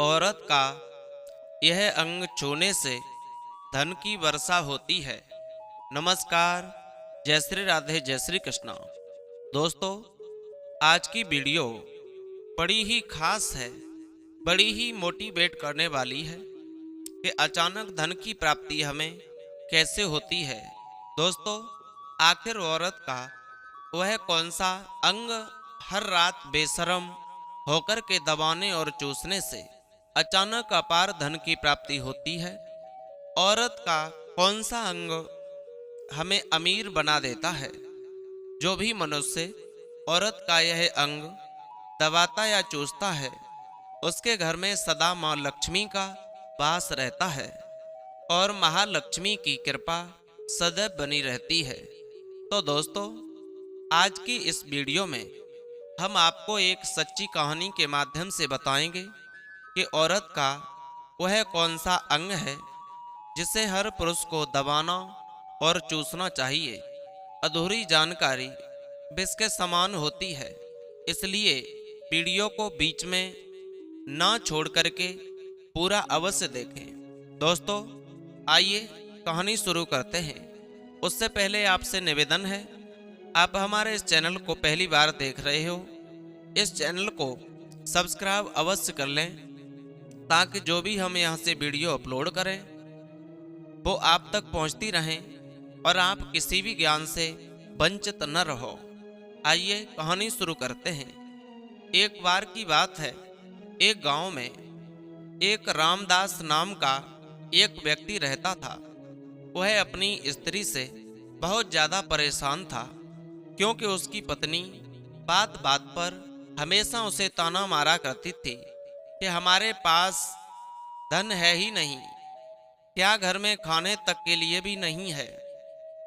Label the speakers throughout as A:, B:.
A: औरत का यह अंग छूने से धन की वर्षा होती है। नमस्कार, जय श्री राधे, जय श्री कृष्णा। दोस्तों, आज की वीडियो बड़ी ही खास है, बड़ी ही मोटिवेट करने वाली है कि अचानक धन की प्राप्ति हमें कैसे होती है। दोस्तों, आखिर औरत का वह कौन सा अंग हर रात बेशर्म होकर के दबाने और चूसने से अचानक अपार धन की प्राप्ति होती है? औरत का कौन सा अंग हमें अमीर बना देता है? जो भी मनुष्य औरत का यह अंग दबाता या चूसता है, उसके घर में सदा माँ लक्ष्मी का वास रहता है और महालक्ष्मी की कृपा सदैव बनी रहती है। तो दोस्तों, आज की इस वीडियो में हम आपको एक सच्ची कहानी के माध्यम से बताएंगे कि औरत का वह कौन सा अंग है जिसे हर पुरुष को दबाना और चूसना चाहिए। अधूरी जानकारी विष के समान होती है, इसलिए वीडियो को बीच में ना छोड़ करके पूरा अवश्य देखें। दोस्तों, आइए कहानी शुरू करते हैं। उससे पहले आपसे निवेदन है, आप हमारे इस चैनल को पहली बार देख रहे हो, इस चैनल को सब्सक्राइब अवश्य कर लें ताकि जो भी हम यहाँ से वीडियो अपलोड करें वो आप तक पहुँचती रहें और आप किसी भी ज्ञान से वंचित न रहो। आइए कहानी शुरू करते हैं। एक बार की बात है, एक गांव में एक रामदास नाम का एक व्यक्ति रहता था। वह अपनी स्त्री से बहुत ज़्यादा परेशान था क्योंकि उसकी पत्नी बात बात पर हमेशा उसे ताना मारा करती थी कि हमारे पास धन है ही नहीं, क्या घर में खाने तक के लिए भी नहीं है।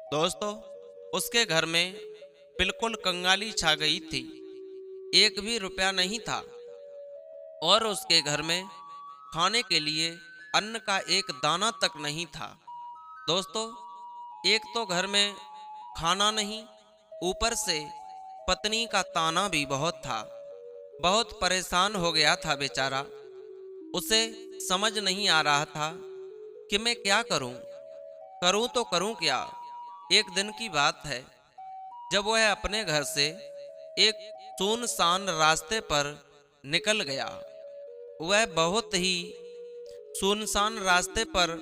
A: दोस्तों, उसके घर में बिल्कुल कंगाली छा गई थी। एक भी रुपया नहीं था और उसके घर में खाने के लिए अन्न का एक दाना तक नहीं था। दोस्तों, एक तो घर में खाना नहीं, ऊपर से पत्नी का ताना भी बहुत था। बहुत परेशान हो गया था बेचारा। उसे समझ नहीं आ रहा था कि मैं क्या करूं, करूं तो करूं क्या। एक दिन की बात है, जब वह अपने घर से एक सुनसान रास्ते पर निकल गया। वह बहुत ही सुनसान रास्ते पर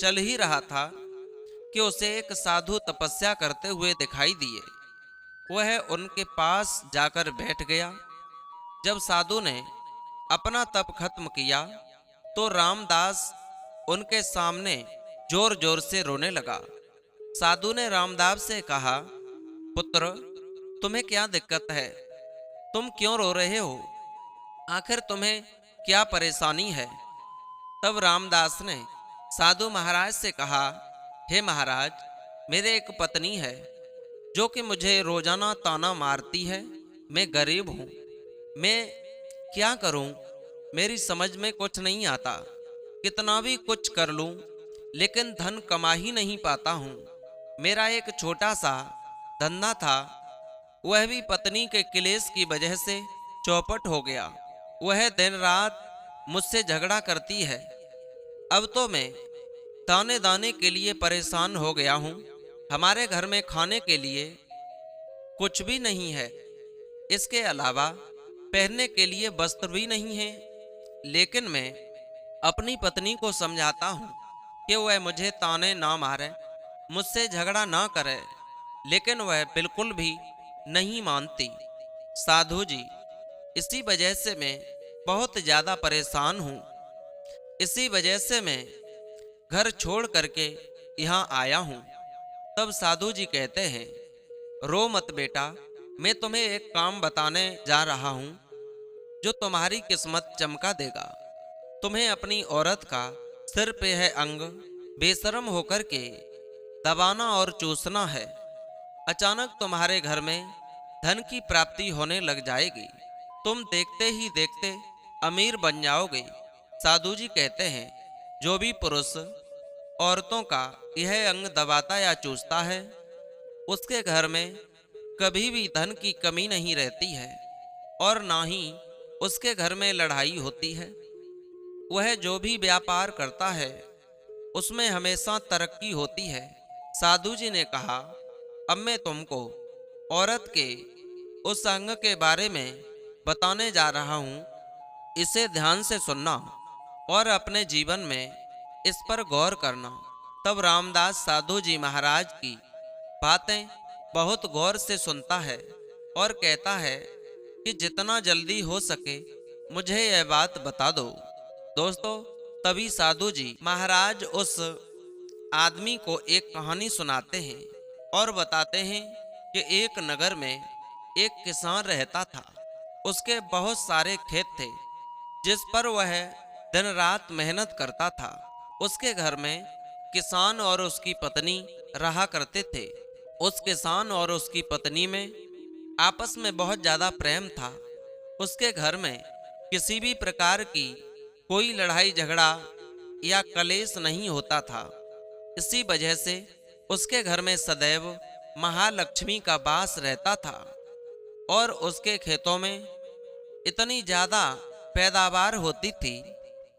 A: चल ही रहा था कि उसे एक साधु तपस्या करते हुए दिखाई दिए। वह उनके पास जाकर बैठ गया। जब साधु ने अपना तप खत्म किया तो रामदास उनके सामने जोर जोर से रोने लगा। साधु ने रामदास से कहा, पुत्र, तुम्हें क्या दिक्कत है? तुम क्यों रो रहे हो? आखिर तुम्हें क्या परेशानी है? तब रामदास ने साधु महाराज से कहा, हे महाराज, मेरे एक पत्नी है जो कि मुझे रोजाना ताना मारती है। मैं गरीब हूँ, मैं क्या करूँ? मेरी समझ में कुछ नहीं आता। कितना भी कुछ कर लूँ लेकिन धन कमा ही नहीं पाता हूँ। मेरा एक छोटा सा धंधा था, वह भी पत्नी के क्लेश की वजह से चौपट हो गया। वह दिन रात मुझसे झगड़ा करती है। अब तो मैं दाने दाने के लिए परेशान हो गया हूँ। हमारे घर में खाने के लिए कुछ भी नहीं है, इसके अलावा पहनने के लिए वस्त्र भी नहीं है। लेकिन मैं अपनी पत्नी को समझाता हूँ कि वह मुझे ताने ना मारे, मुझसे झगड़ा ना करे, लेकिन वह बिल्कुल भी नहीं मानती। साधु जी, इसी वजह से मैं बहुत ज़्यादा परेशान हूँ। इसी वजह से मैं घर छोड़ करके यहाँ आया हूँ। तब साधु जी कहते हैं, रो मत बेटा, मैं तुम्हें एक काम बताने जा रहा हूँ जो तुम्हारी किस्मत चमका देगा। तुम्हें अपनी औरत का सिर पे है अंग बेशर्म होकर के दबाना और चूसना है। अचानक तुम्हारे घर में धन की प्राप्ति होने लग जाएगी। तुम देखते ही देखते अमीर बन जाओगे। साधु जी कहते हैं, जो भी पुरुष औरतों का यह अंग दबाता या चूसता है, उसके घर में कभी भी धन की कमी नहीं रहती है और ना ही उसके घर में लड़ाई होती है। वह जो भी व्यापार करता है उसमें हमेशा तरक्की होती है। साधु जी ने कहा, अब मैं तुमको औरत के उस अंग के बारे में बताने जा रहा हूँ। इसे ध्यान से सुनना और अपने जीवन में इस पर गौर करना। तब रामदास साधु जी महाराज की बातें बहुत गौर से सुनता है और कहता है कि जितना जल्दी हो सके मुझे यह बात बता दो। दोस्तों, तभी साधु जी महाराज उस आदमी को एक कहानी सुनाते हैं और बताते हैं कि एक नगर में एक किसान रहता था। उसके बहुत सारे खेत थे जिस पर वह दिन रात मेहनत करता था। उसके घर में किसान और उसकी पत्नी रहा करते थे। उस किसान और उसकी पत्नी में आपस में बहुत ज़्यादा प्रेम था। उसके घर में किसी भी प्रकार की कोई लड़ाई झगड़ा या कलेश नहीं होता था। इसी वजह से उसके घर में सदैव महालक्ष्मी का वास रहता था और उसके खेतों में इतनी ज़्यादा पैदावार होती थी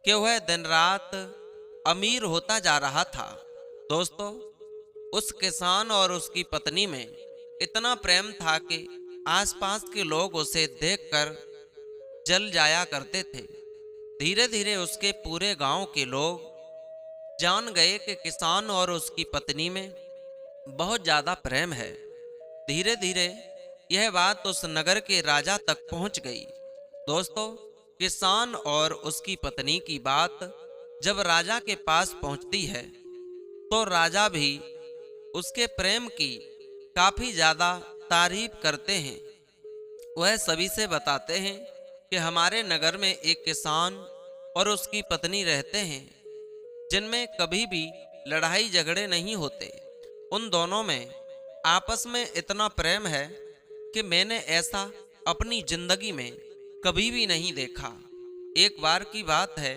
A: कि वह दिन रात अमीर होता जा रहा था। दोस्तों, उस किसान और उसकी पत्नी में इतना प्रेम था कि आसपास के लोग उसे देखकर जल जाया करते थे। धीरे धीरे उसके पूरे गांव के लोग जान गए कि किसान और उसकी पत्नी में बहुत ज़्यादा प्रेम है। धीरे धीरे यह बात उस नगर के राजा तक पहुंच गई। दोस्तों, किसान और उसकी पत्नी की बात जब राजा के पास पहुंचती है तो राजा भी उसके प्रेम की काफ़ी ज़्यादा तारीफ करते हैं। वह सभी से बताते हैं कि हमारे नगर में एक किसान और उसकी पत्नी रहते हैं जिनमें कभी भी लड़ाई झगड़े नहीं होते। उन दोनों में आपस में इतना प्रेम है कि मैंने ऐसा अपनी जिंदगी में कभी भी नहीं देखा। एक बार की बात है,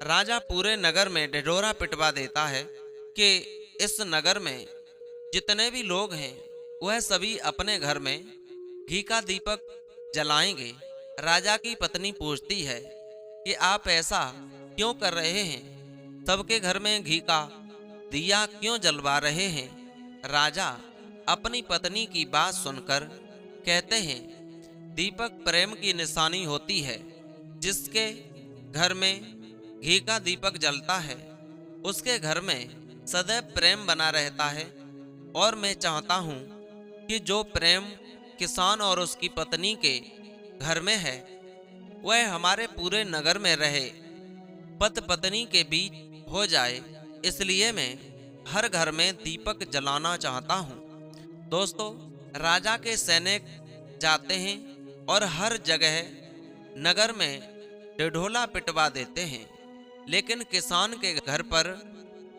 A: राजा पूरे नगर में ढिढोरा पिटवा देता है कि इस नगर में जितने भी लोग हैं वह सभी अपने घर में घी का दीपक जलाएंगे। राजा की पत्नी पूछती है कि आप ऐसा क्यों कर रहे हैं? सबके घर में घी का दिया क्यों जलवा रहे हैं? राजा अपनी पत्नी की बात सुनकर कहते हैं, दीपक प्रेम की निशानी होती है। जिसके घर में घी का दीपक जलता है उसके घर में सदैव प्रेम बना रहता है। और मैं चाहता हूँ कि जो प्रेम किसान और उसकी पत्नी के घर में है वह हमारे पूरे नगर में रहे, पति पत्नी के बीच हो जाए। इसलिए मैं हर घर में दीपक जलाना चाहता हूँ। दोस्तों, राजा के सैनिक जाते हैं और हर जगह नगर में ढिढोरा पिटवा देते हैं, लेकिन किसान के घर पर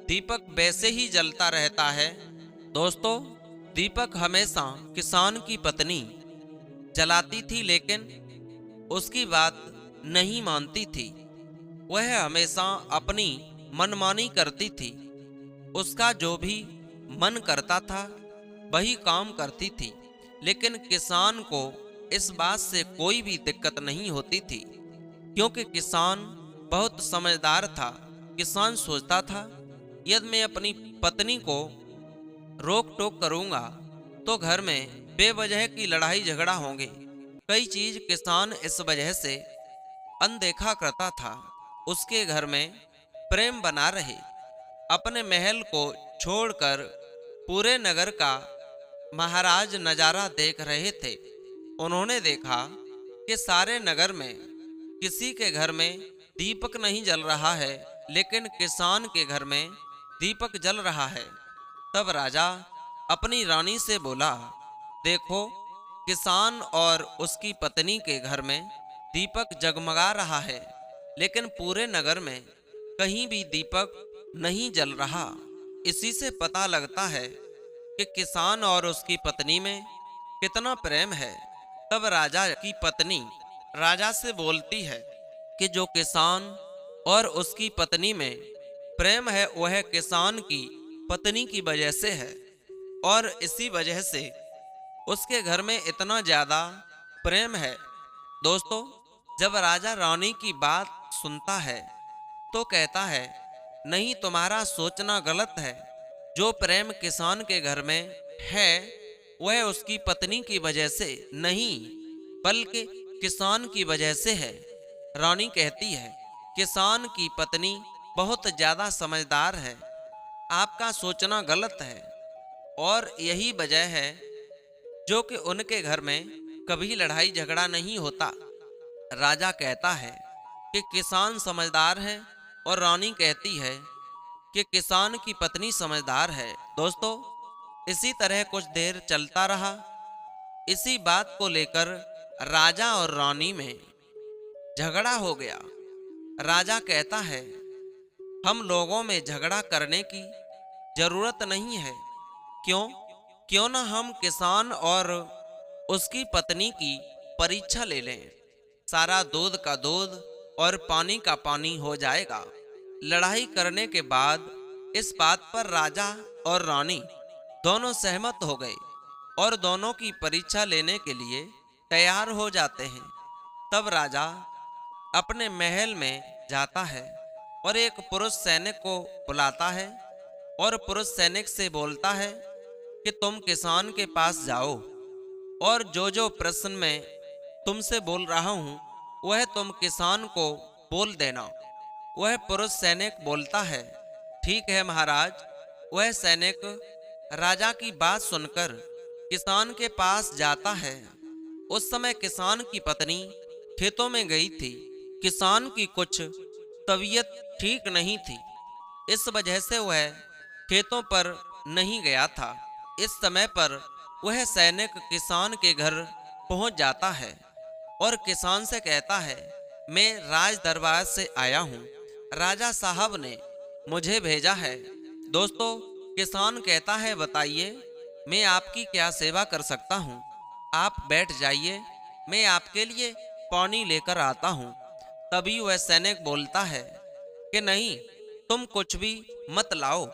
A: दीपक वैसे ही जलता रहता है। दोस्तों, दीपक हमेशा किसान की पत्नी जलाती थी लेकिन उसकी बात नहीं मानती थी। वह हमेशा अपनी मनमानी करती थी। उसका जो भी मन करता था वही काम करती थी, लेकिन किसान को इस बात से कोई भी दिक्कत नहीं होती थी क्योंकि किसान बहुत समझदार था। किसान सोचता था, यदि मैं अपनी पत्नी को रोक टोक करूंगा तो घर में बेवजह की लड़ाई झगड़ा होंगे। कई चीज किसान इस वजह से अनदेखा करता था। उसके घर में प्रेम बना रहे। अपने महल को छोड़कर पूरे नगर का महाराज नजारा देख रहे थे। उन्होंने देखा कि सारे नगर में किसी के घर में दीपक नहीं जल रहा है, लेकिन किसान के घर में दीपक जल रहा है। तब राजा अपनी रानी से बोला, देखो, किसान और उसकी पत्नी के घर में दीपक जगमगा रहा है, लेकिन पूरे नगर में कहीं भी दीपक नहीं जल रहा। इसी से पता लगता है कि किसान और उसकी पत्नी में कितना प्रेम है। तब राजा की पत्नी राजा से बोलती है कि जो किसान और उसकी पत्नी में प्रेम है वह किसान की पत्नी की वजह से है, और इसी वजह से उसके घर में इतना ज़्यादा प्रेम है। दोस्तों, जब राजा रानी की बात सुनता है तो कहता है, नहीं, तुम्हारा सोचना गलत है। जो प्रेम किसान के घर में है वह उसकी पत्नी की वजह से नहीं, बल्कि किसान की वजह से है। रानी कहती है, किसान की पत्नी बहुत ज्यादा समझदार है, आपका सोचना गलत है। और यही वजह है जो कि उनके घर में कभी लड़ाई झगड़ा नहीं होता। राजा कहता है कि किसान समझदार है और रानी कहती है कि किसान की पत्नी समझदार है। दोस्तों, इसी तरह कुछ देर चलता रहा। इसी बात को लेकर राजा और रानी में झगड़ा हो गया। राजा कहता है, हम लोगों में झगड़ा करने की जरूरत नहीं है। क्यों क्यों ना हम किसान और उसकी पत्नी की परीक्षा ले लें। सारा दूध का दूध और पानी का पानी हो जाएगा। लड़ाई करने के बाद इस बात पर राजा और रानी दोनों सहमत हो गए और दोनों की परीक्षा लेने के लिए तैयार हो जाते हैं। तब राजा अपने महल में जाता है और एक पुरुष सैनिक को बुलाता है और पुरुष सैनिक से बोलता है कि तुम किसान के पास जाओ और जो जो प्रश्न मैं तुमसे बोल रहा हूं वह तुम किसान को बोल देना। वह पुरुष सैनिक बोलता है, ठीक है महाराज। वह सैनिक राजा की बात सुनकर किसान के पास जाता है। उस समय किसान की पत्नी खेतों में गई थी। किसान की कुछ तबीयत ठीक नहीं थी, इस वजह से वह खेतों पर नहीं गया था। इस समय पर वह सैनिक किसान के घर पहुंच जाता है और किसान से कहता है, मैं राज दरबार से आया हूं, राजा साहब ने मुझे भेजा है। दोस्तों, किसान कहता है, बताइए मैं आपकी क्या सेवा कर सकता हूं। आप बैठ जाइए, मैं आपके लिए पानी लेकर आता हूं। तभी वह सैनिक बोलता है कि नहीं, तुम कुछ भी मत लाओ,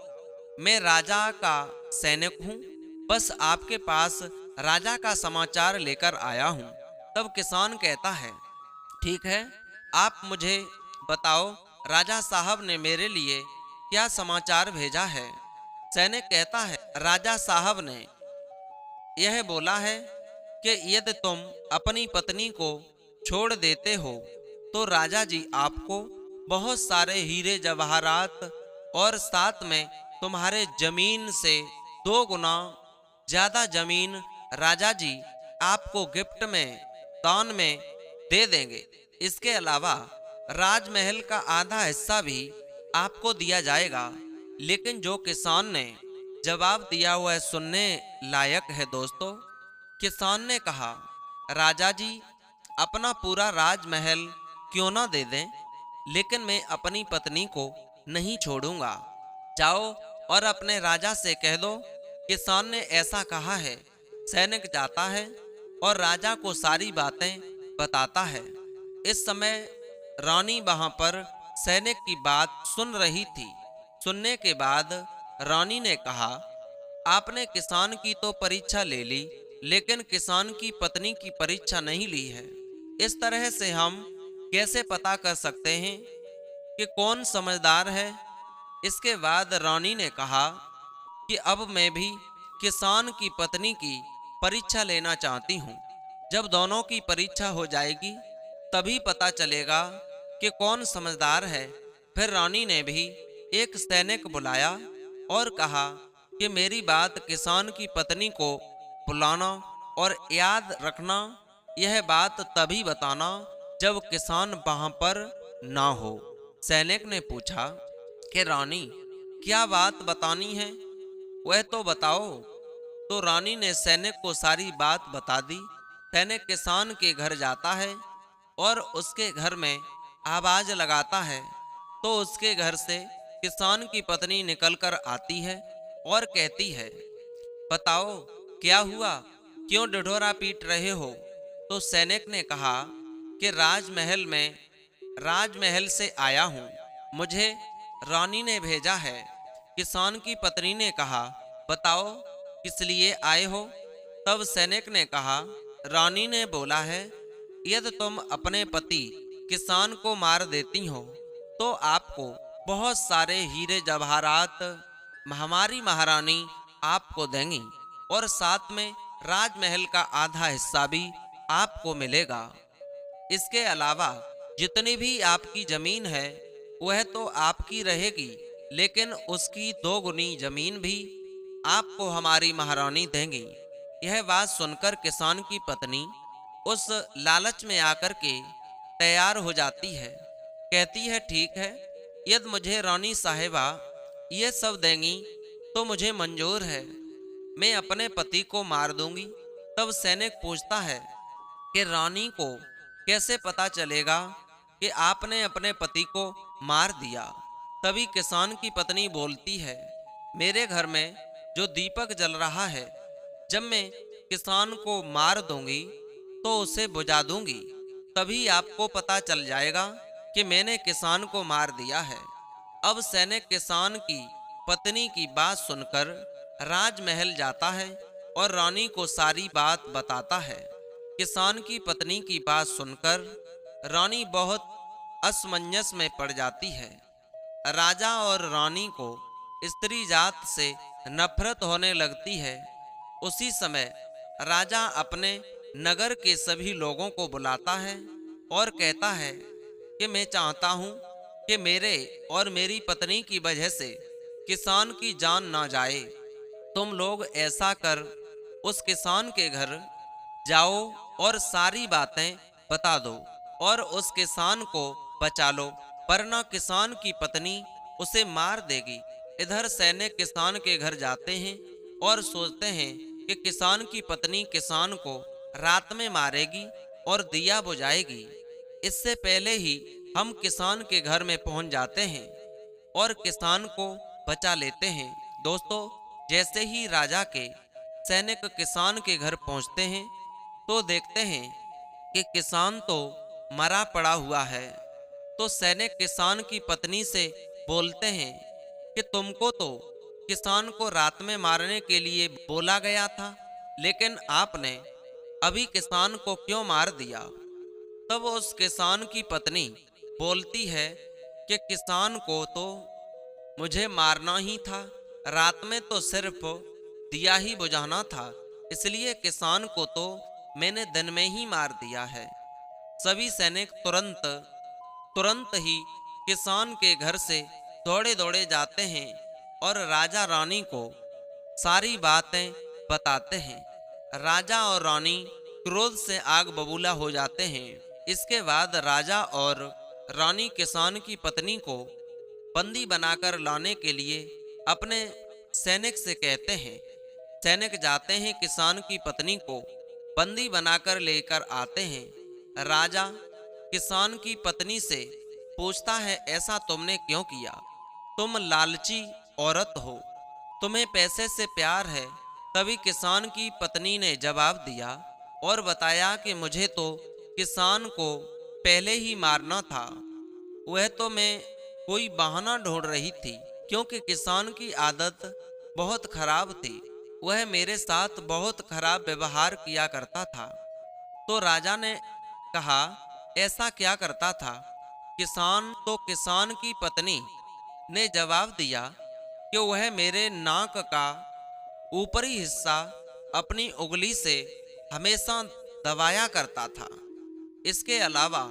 A: मैं राजा का सैनिक हूं, बस आपके पास राजा का समाचार लेकर आया हूं। तब किसान कहता है, ठीक है, आप मुझे बताओ राजा साहब ने मेरे लिए क्या समाचार भेजा है। सैनिक कहता है, राजा साहब ने यह बोला है कि यदि तुम अपनी पत्नी को छोड़ देते हो तो राजा जी आपको बहुत सारे हीरे जवाहरात और साथ में तुम्हारे जमीन से 2 गुना ज्यादा जमीन राजा जी आपको गिफ्ट में, दान में दे देंगे। इसके अलावा राजमहल का आधा हिस्सा भी आपको दिया जाएगा। लेकिन जो किसान ने जवाब दिया वह सुनने लायक है। दोस्तों, किसान ने कहा, राजा जी अपना पूरा राजमहल क्यों ना दे दें, लेकिन मैं अपनी पत्नी को नहीं छोड़ूंगा। जाओ और अपने राजा से कह दो किसान ने ऐसा कहा है। सैनिक जाता है और राजा को सारी बातें बताता है। इस समय रानी वहां पर सैनिक की बात सुन रही थी। सुनने के बाद रानी ने कहा, आपने किसान की तो परीक्षा ले ली, लेकिन किसान की पत्नी की परीक्षा नहीं ली है। इस तरह से हम कैसे पता कर सकते हैं कि कौन समझदार है। इसके बाद रानी ने कहा कि अब मैं भी किसान की पत्नी की परीक्षा लेना चाहती हूँ। जब दोनों की परीक्षा हो जाएगी तभी पता चलेगा कि कौन समझदार है। फिर रानी ने भी एक सैनिक बुलाया और कहा कि मेरी बात किसान की पत्नी को बुलाना और याद रखना, यह बात तभी बताना जब किसान वहां पर ना हो। सैनिक ने पूछा कि रानी क्या बात बतानी है, वह तो बताओ। तो रानी ने सैनिक को सारी बात बता दी। सैनिक किसान के घर जाता है और उसके घर में आवाज लगाता है तो उसके घर से किसान की पत्नी निकलकर आती है और कहती है, बताओ क्या हुआ, क्यों ढिढोरा पीट रहे हो। तो सैनिक ने कहा कि राजमहल से आया हूँ, मुझे रानी ने भेजा है। किसान की पत्नी ने कहा, बताओ किस लिए आए हो। तब सैनिक ने कहा, रानी ने बोला है यदि तुम अपने पति किसान को मार देती हो तो आपको बहुत सारे हीरे जवाहरात हमारी महारानी आपको देंगी और साथ में राजमहल का आधा हिस्सा भी आपको मिलेगा। इसके अलावा जितनी भी आपकी जमीन है वह तो आपकी रहेगी, लेकिन उसकी 2 गुनी जमीन भी आपको हमारी महारानी देंगी। यह बात सुनकर किसान की पत्नी उस लालच में आकर के तैयार हो जाती है। कहती है, ठीक है, यदि मुझे रानी साहिबा ये सब देंगी तो मुझे मंजूर है, मैं अपने पति को मार दूंगी। तब सैनिक पूछता है कि रानी को कैसे पता चलेगा कि आपने अपने पति को मार दिया। तभी किसान की पत्नी बोलती है, मेरे घर में जो दीपक जल रहा है, जब मैं किसान को मार दूंगी तो उसे बुझा दूंगी, तभी आपको पता चल जाएगा कि मैंने किसान को मार दिया है। अब सैनिक किसान की पत्नी की बात सुनकर राजमहल जाता है और रानी को सारी बात बताता है। किसान की पत्नी की बात सुनकर रानी बहुत असमंजस में पड़ जाती है। राजा और रानी को स्त्री जात से नफरत होने लगती है। उसी समय राजा अपने नगर के सभी लोगों को बुलाता है और कहता है कि मैं चाहता हूं कि मेरे और मेरी पत्नी की वजह से किसान की जान ना जाए। तुम लोग ऐसा कर उस किसान के घर जाओ और सारी बातें बता दो और उस किसान को बचा लो, वरना किसान की पत्नी उसे मार देगी। इधर सैनिक किसान के घर जाते हैं और सोचते हैं कि किसान की पत्नी किसान को रात में मारेगी और दिया बुझाएगी। इससे पहले ही हम किसान के घर में पहुंच जाते हैं और किसान को बचा लेते हैं। दोस्तों, जैसे ही राजा के सैनिक किसान के घर पहुंचते हैं तो देखते हैं कि किसान तो मरा पड़ा हुआ है। तो सैनिक किसान की पत्नी से बोलते हैं कि तुमको तो किसान को रात में मारने के लिए बोला गया था, लेकिन आपने अभी किसान को क्यों मार दिया। तब उस किसान की पत्नी बोलती है कि किसान को तो मुझे मारना ही था, रात में तो सिर्फ दिया ही बुझाना था, इसलिए किसान को तो मैंने दिन में ही मार दिया है। सभी सैनिक तुरंत तुरंत ही किसान के घर से दौड़े दौड़े जाते हैं और राजा रानी को सारी बातें बताते हैं। राजा और रानी क्रोध से आग बबूला हो जाते हैं। इसके बाद राजा और रानी किसान की पत्नी को बंदी बनाकर लाने के लिए अपने सैनिक से कहते हैं। सैनिक जाते हैं, किसान की पत्नी को बंदी बनाकर लेकर आते हैं। राजा किसान की पत्नी से पूछता है, ऐसा तुमने क्यों किया? तुम लालची औरत हो, तुम्हें पैसे से प्यार है। तभी किसान की पत्नी ने जवाब दिया और बताया कि मुझे तो किसान को पहले ही मारना था, वह तो मैं कोई बहाना ढूंढ रही थी, क्योंकि किसान की आदत बहुत खराब थी, वह मेरे साथ बहुत खराब व्यवहार किया करता था। तो राजा ने कहा, ऐसा क्या करता था? किसान तो किसान की पत्नी ने जवाब दिया कि वह मेरे नाक का ऊपरी हिस्सा अपनी उंगली से हमेशा दबाया करता था। इसके अलावा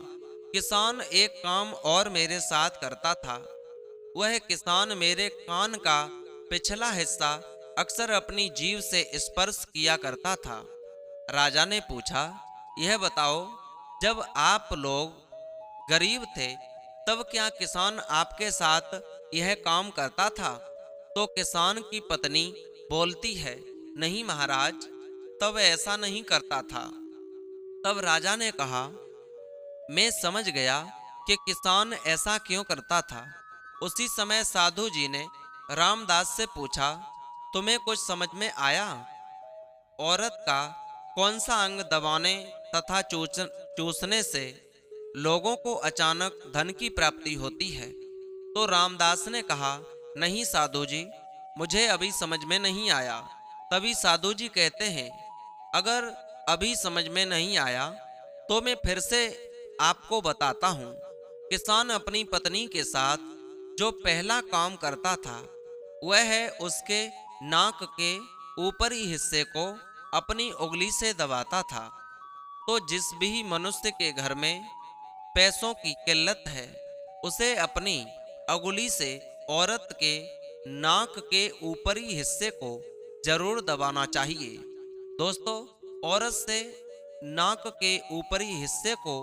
A: किसान एक काम और मेरे साथ करता था, वह किसान मेरे कान का पिछला हिस्सा अक्सर अपनी जीभ से स्पर्श किया करता था। राजा ने पूछा, यह बताओ, जब आप लोग गरीब थे तब क्या किसान आपके साथ यह काम करता था? तो किसान की पत्नी बोलती है, नहीं महाराज, तब ऐसा नहीं करता था। तब राजा ने कहा, मैं समझ गया कि किसान ऐसा क्यों करता था। उसी समय साधु जी ने रामदास से पूछा, तुम्हें कुछ समझ में आया? औरत का कौन सा अंग दबाने तथा चूसने से लोगों को अचानक धन की प्राप्ति होती है? तो रामदास ने कहा, नहीं साधु जी, मुझे अभी समझ में नहीं आया। तभी साधु जी कहते हैं, अगर अभी समझ में नहीं आया तो मैं फिर से आपको बताता हूँ। किसान अपनी पत्नी के साथ जो पहला काम करता था वह है उसके नाक के ऊपरी हिस्से को अपनी उंगली से दबाता था। तो जिस भी मनुष्य के घर में पैसों की किल्लत है उसे अपनी अंगुली से औरत के नाक के ऊपरी हिस्से को जरूर दबाना चाहिए। दोस्तों, औरत से नाक के ऊपरी हिस्से को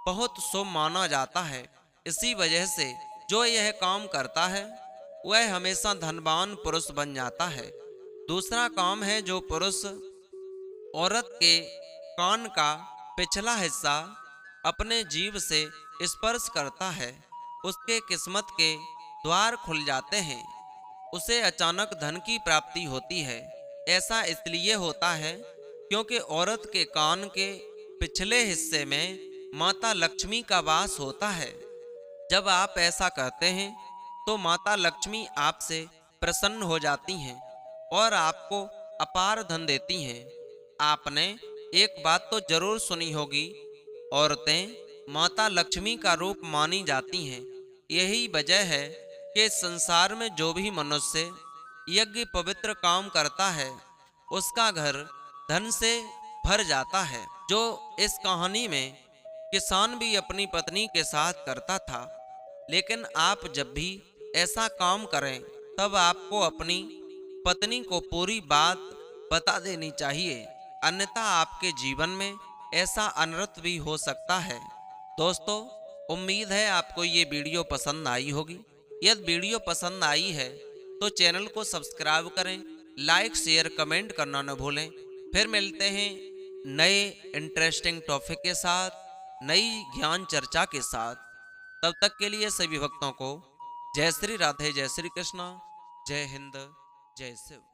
A: बहुत शुभ माना जाता है। इसी वजह से जो यह काम करता है वह हमेशा धनवान पुरुष बन जाता है। दूसरा काम है, जो पुरुष औरत के कान का पिछला हिस्सा अपने जीभ से स्पर्श करता है उसके किस्मत के द्वार खुल जाते हैं, उसे अचानक धन की प्राप्ति होती है। ऐसा इसलिए होता है क्योंकि औरत के कान के पिछले हिस्से में माता लक्ष्मी का वास होता है। जब आप ऐसा करते हैं तो माता लक्ष्मी आपसे प्रसन्न हो जाती हैं और आपको अपार धन देती हैं। आपने एक बात तो जरूर सुनी होगी, औरतें माता लक्ष्मी का रूप मानी जाती हैं। यही वजह है कि संसार में जो भी मनुष्य यज्ञ पवित्र काम करता है उसका घर धन से भर जाता है। जो इस कहानी में किसान भी अपनी पत्नी के साथ करता था। लेकिन आप जब भी ऐसा काम करें तब आपको अपनी पत्नी को पूरी बात बता देनी चाहिए, अन्यथा आपके जीवन में ऐसा अनर्थ भी हो सकता है। दोस्तों, उम्मीद है आपको ये वीडियो पसंद आई होगी। यदि वीडियो पसंद आई है तो चैनल को सब्सक्राइब करें, लाइक शेयर कमेंट करना न भूलें। फिर मिलते हैं नए इंटरेस्टिंग टॉपिक के साथ, नई ज्ञान चर्चा के साथ। तब तक के लिए सभी भक्तों को जय श्री राधे, जय श्री कृष्णा, जय हिंद, जय शिव।